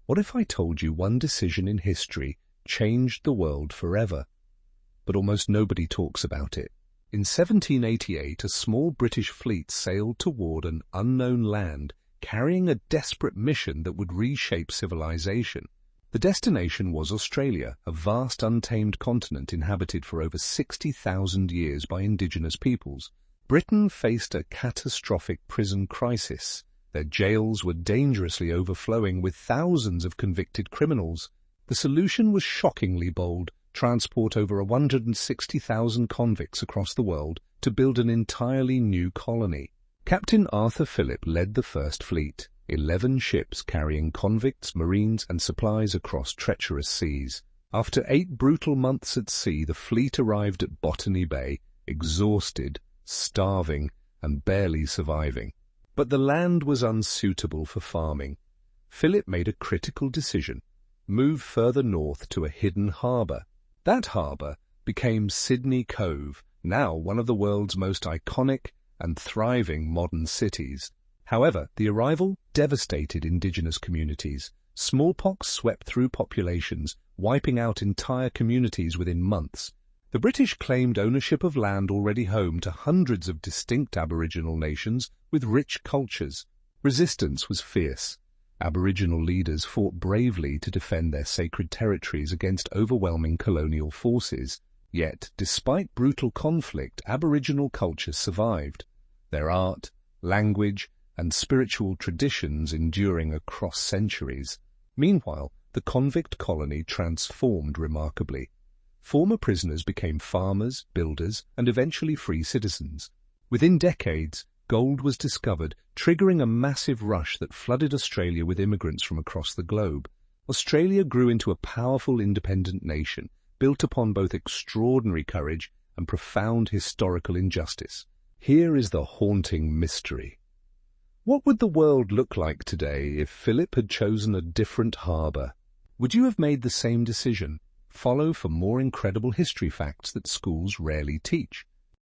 What if I told you one decision in history changed the world forever? But almost nobody talks about it. In 1788, a small British fleet sailed toward an unknown land, carrying a desperate mission that would reshape civilization. The destination was Australia, a vast untamed continent inhabited for over 60,000 years by indigenous peoples. Britain faced a catastrophic prison crisis. Their jails were dangerously overflowing with thousands of convicted criminals. The solution was shockingly bold: transport over 160,000 convicts across the world to build an entirely new colony. Captain Arthur Phillip led the first fleet, 11 ships carrying convicts, marines, and supplies across treacherous seas. After 8 brutal months at sea, the fleet arrived at Botany Bay, exhausted, starving, and barely surviving. But the land was unsuitable for farming. Phillip made a critical decision: move further north to a hidden harbour. That harbour became Sydney Cove, now one of the world's most iconic and thriving modern cities. However, the arrival devastated indigenous communities. Smallpox swept through populations, wiping out entire communities within months. The British claimed ownership of land already home to hundreds of distinct Aboriginal nations with rich cultures. Resistance was fierce. Aboriginal leaders fought bravely to defend their sacred territories against overwhelming colonial forces. Yet, despite brutal conflict, Aboriginal culture survived, their art, language, and spiritual traditions enduring across centuries. Meanwhile, the convict colony transformed remarkably. Former prisoners became farmers, builders, and eventually free citizens. Within decades, gold was discovered, triggering a massive rush that flooded Australia with immigrants from across the globe. Australia grew into a powerful independent nation, built upon both extraordinary courage and profound historical injustice. Here is the haunting mystery. What would the world look like today if Phillip had chosen a different harbour? Would you have made the same decision? Follow for more incredible history facts that schools rarely teach.